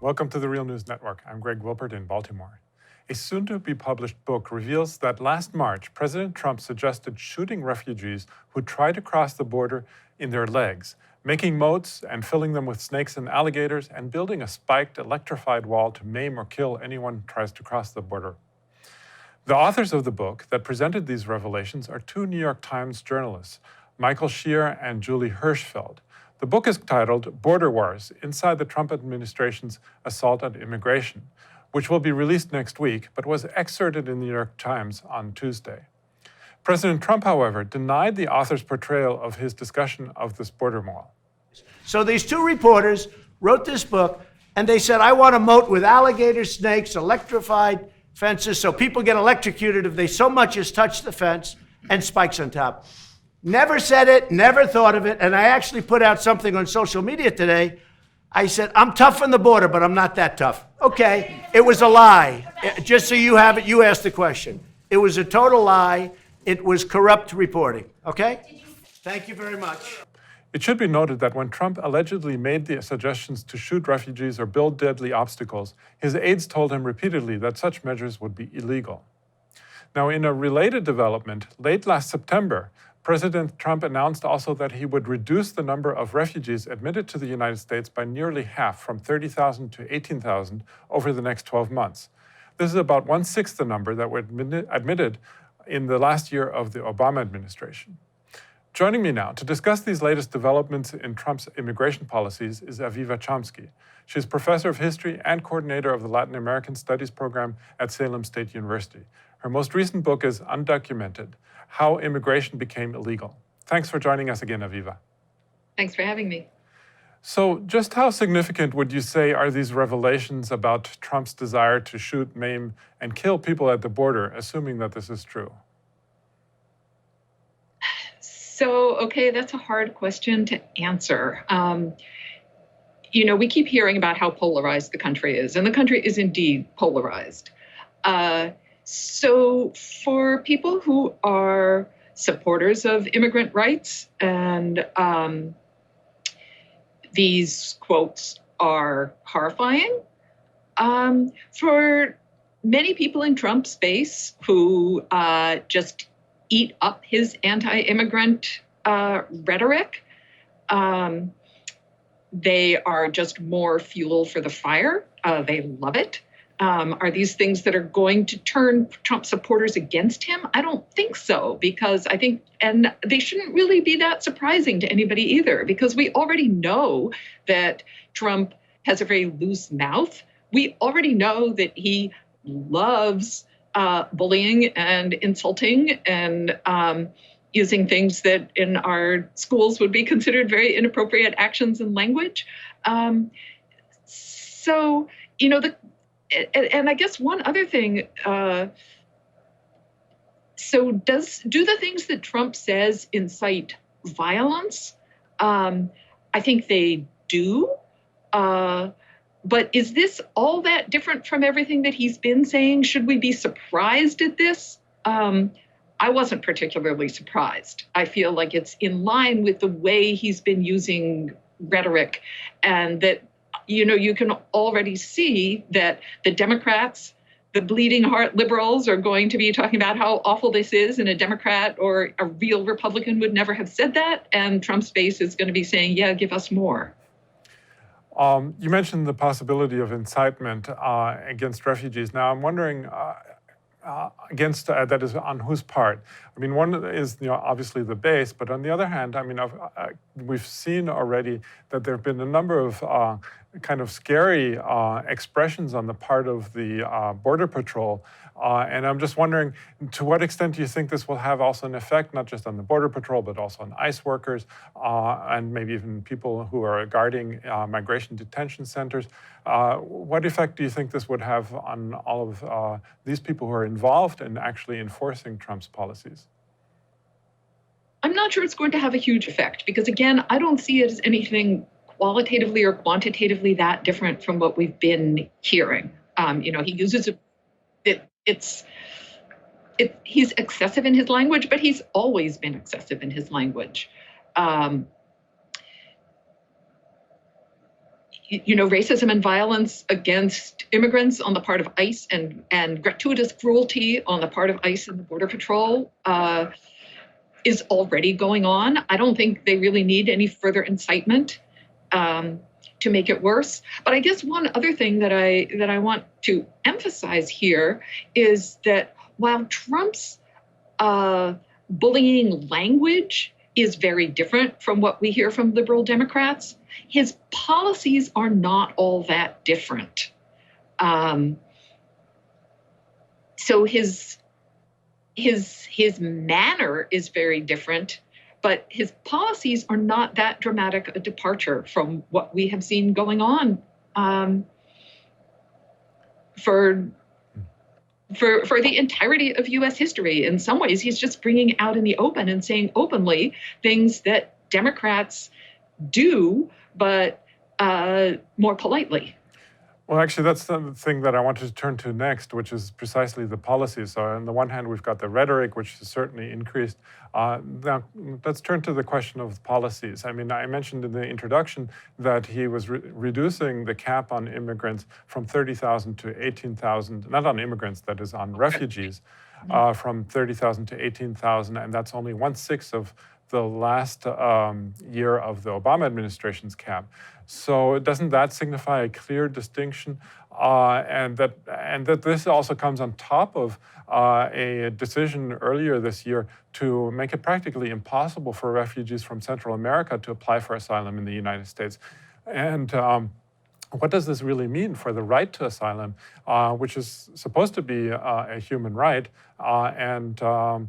Welcome to the Real News Network. I'm Greg Wilpert in Baltimore. A soon-to-be-published book reveals that last March, President Trump suggested shooting refugees who try to cross the border in their legs, making moats and filling them with snakes and alligators, and building a spiked, electrified wall to maim or kill anyone who tries to cross the border. The authors of the book that presented these revelations are two New York Times journalists, Michael Shear and Julie Hirschfeld. The book is titled Border Wars: Inside the Trump Administration's Assault on Immigration, which will be released next week, but was excerpted in the New York Times on Tuesday. President Trump, however, denied the author's portrayal of his discussion of this border wall. So these two reporters wrote this book, and they said, I want a moat with alligator snakes, electrified fences, so people get electrocuted if they so much as touch the fence, and spikes on top. Never said it, never thought of it, and I actually put out something on social media today. I said, I'm tough on the border, but I'm not that tough. Okay, it was a lie. Just so you have it, you asked the question. It was a total lie. It was corrupt reporting, okay? Thank you very much. It should be noted that when Trump allegedly made the suggestions to shoot refugees or build deadly obstacles, his aides told him repeatedly that such measures would be illegal. Now, in a related development, late last September, President Trump announced also that he would reduce the number of refugees admitted to the United States by nearly half, from 30,000 to 18,000, over the next 12 months. This is about 1/6 the number that were admitted in the last year of the Obama administration. Joining me now to discuss these latest developments in Trump's immigration policies is Aviva Chomsky. She's professor of history and coordinator of the Latin American Studies program at Salem State University. Her most recent book is Undocumented: How Immigration Became Illegal. Thanks for joining us again, Aviva. Thanks for having me. So just how significant would you say are these revelations about Trump's desire to shoot, maim, and kill people at the border, assuming that this is true? So, okay, that's a hard question to answer. We keep hearing about how polarized the country is, and the country is indeed polarized. So for people who are supporters of immigrant rights, and these quotes are horrifying, for many people in Trump's base who just eat up his anti-immigrant rhetoric, they are just more fuel for the fire. They love it. Are these things that are going to turn Trump supporters against him? I don't think so, because I think, and they shouldn't really be that surprising to anybody either, because we already know that Trump has a very loose mouth. We already know that he loves bullying and insulting and using things that in our schools would be considered very inappropriate actions and language. And I guess one other thing, do the things that Trump says incite violence? I think they do. But is this all that different from everything that he's been saying? Should we be surprised at this? I wasn't particularly surprised. I feel like it's in line with the way he's been using rhetoric, and that you can already see that the Democrats, the bleeding heart liberals, are going to be talking about how awful this is, and a Democrat or a real Republican would never have said that. And Trump's base is going to be saying, yeah, give us more. You mentioned the possibility of incitement against refugees. Now, I'm wondering, against that is on whose part? I mean, one is obviously the base, but on the other hand, I mean, we've seen already that there have been a number of kind of scary expressions on the part of the Border Patrol. And I'm just wondering, to what extent do you think this will have also an effect, not just on the Border Patrol, but also on ICE workers and maybe even people who are guarding migration detention centers? What effect do you think this would have on all of these people who are involved in actually enforcing Trump's policies? I'm not sure it's going to have a huge effect, because, again, I don't see it as anything qualitatively or quantitatively that different from what we've been hearing. He uses he's excessive in his language, but he's always been excessive in his language. racism and violence against immigrants on the part of ICE and gratuitous cruelty on the part of ICE and the Border Patrol is already going on. I don't think they really need any further incitement to make it worse. But I guess one other thing that I want to emphasize here is that while Trump's bullying language is very different from what we hear from liberal Democrats, his policies are not all that different. So his manner is very different, but his policies are not that dramatic a departure from what we have seen going on for the entirety of U.S. history. In some ways, he's just bringing out in the open and saying openly things that Democrats do, but more politely. Well, actually, that's the thing that I wanted to turn to next, which is precisely the policies. So on the one hand, we've got the rhetoric, which has certainly increased. Now, let's turn to the question of policies. I mean, I mentioned in the introduction that he was reducing the cap on immigrants from 30,000 to 18,000, not on immigrants, that is on refugees, from 30,000 to 18,000, and that's only 1/6 of the last year of the Obama administration's cap. So doesn't that signify a clear distinction, and that this also comes on top of a decision earlier this year to make it practically impossible for refugees from Central America to apply for asylum in the United States? And what does this really mean for the right to asylum, which is supposed to be a human right? I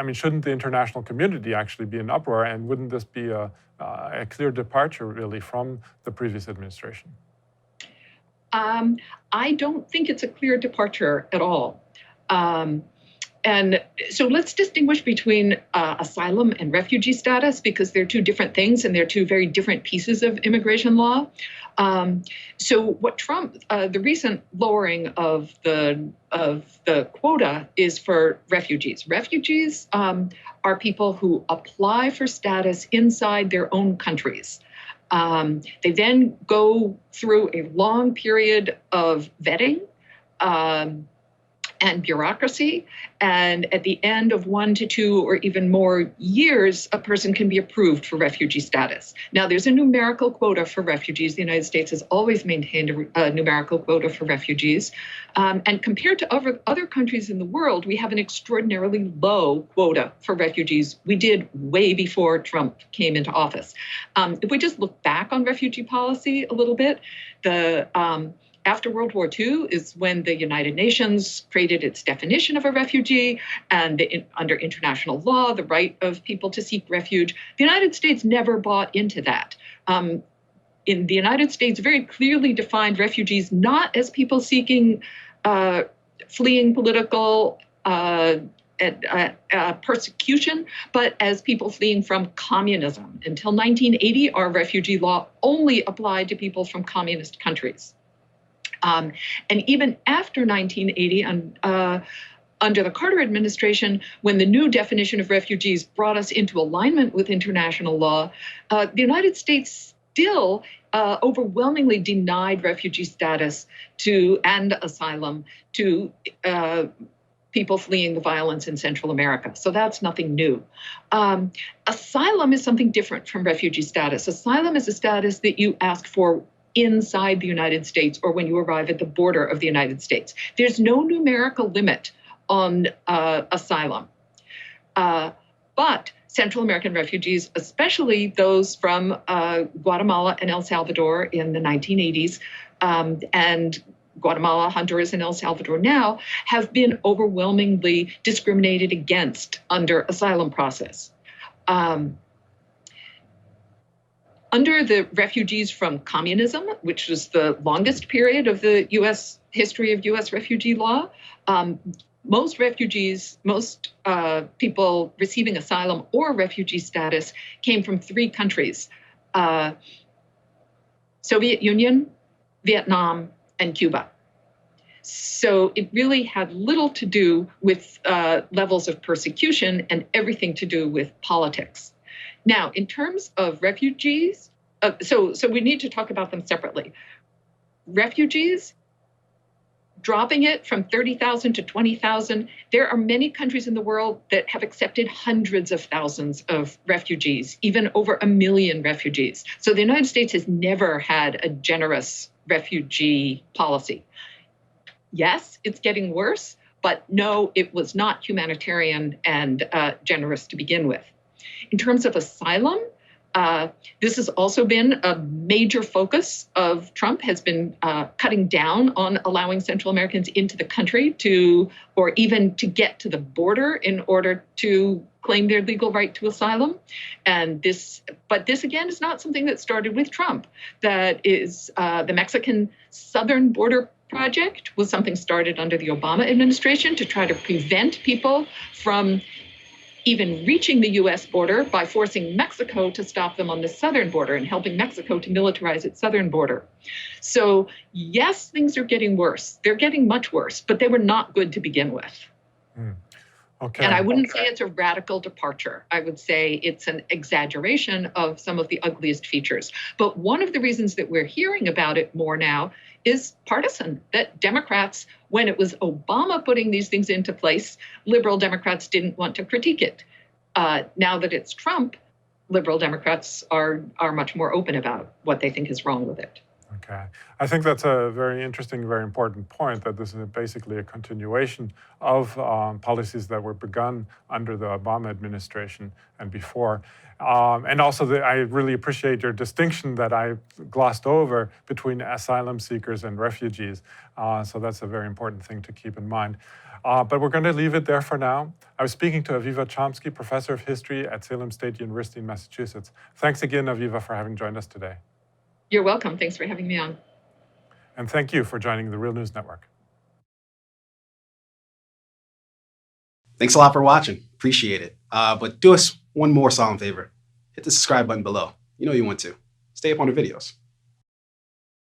mean, shouldn't the international community actually be in uproar? And wouldn't this be a clear departure, really, from the previous administration? I don't think it's a clear departure at all. And so let's distinguish between asylum and refugee status, because they're two different things and they're two very different pieces of immigration law. So what Trump, the recent lowering of the quota is for refugees. Refugees are people who apply for status inside their own countries. They then go through a long period of vetting and bureaucracy. And at the end of 1 to 2 or even more years, a person can be approved for refugee status. Now, there's a numerical quota for refugees. The United States has always maintained a numerical quota for refugees. And compared to other countries in the world, we have an extraordinarily low quota for refugees. We did way before Trump came into office. If we just look back on refugee policy a little bit, after World War II is when the United Nations created its definition of a refugee, and under international law, the right of people to seek refuge. The United States never bought into that. In the United States, very clearly defined refugees not as people seeking, fleeing political persecution, but as people fleeing from communism. Until 1980, our refugee law only applied to people from communist countries. And even after 1980, under the Carter administration, when the new definition of refugees brought us into alignment with international law, the United States still overwhelmingly denied refugee status and asylum to people fleeing the violence in Central America. So that's nothing new. Asylum is something different from refugee status. Asylum is a status that you ask for inside the United States or when you arrive at the border of the United States. There's no numerical limit on asylum. But Central American refugees, especially those from Guatemala and El Salvador in the 1980s, and Guatemala, Honduras, and El Salvador now, have been overwhelmingly discriminated against under asylum process. Under the refugees from communism, which was the longest period of the U.S. history of U.S. refugee law, most refugees, people receiving asylum or refugee status came from 3 countries: Soviet Union, Vietnam, and Cuba. So it really had little to do with levels of persecution and everything to do with politics. Now, in terms of refugees, So we need to talk about them separately. Refugees, dropping it from 30,000 to 20,000. There are many countries in the world that have accepted hundreds of thousands of refugees, even over 1 million refugees. So the United States has never had a generous refugee policy. Yes, it's getting worse, but no, it was not humanitarian and generous to begin with. In terms of asylum, this has also been a major focus of Trump, has been cutting down on allowing Central Americans into the country or even to get to the border in order to claim their legal right to asylum. But this again is not something that started with Trump. That is the Mexican southern border project was something started under the Obama administration to try to prevent people from even reaching the U.S. border by forcing Mexico to stop them on the southern border and helping Mexico to militarize its southern border. So yes, things are getting worse. They're getting much worse, but they were not good to begin with. Okay. And I wouldn't say it's a radical departure. I would say it's an exaggeration of some of the ugliest features. But one of the reasons that we're hearing about it more now is partisan, that Democrats, when it was Obama putting these things into place, liberal Democrats didn't want to critique it. Now that it's Trump, liberal Democrats are much more open about what they think is wrong with it. Okay. I think that's a very interesting, very important point, that this is basically a continuation of policies that were begun under the Obama administration and before. And also, I really appreciate your distinction that I glossed over between asylum seekers and refugees. So that's a very important thing to keep in mind. But we're going to leave it there for now. I was speaking to Aviva Chomsky, professor of history at Salem State University in Massachusetts. Thanks again, Aviva, for having joined us today. You're welcome. Thanks for having me on. And thank you for joining the Real News Network. Thanks a lot for watching. Appreciate it. But do us one more solemn favor. Hit the subscribe button below. You know you want to. Stay up on the videos.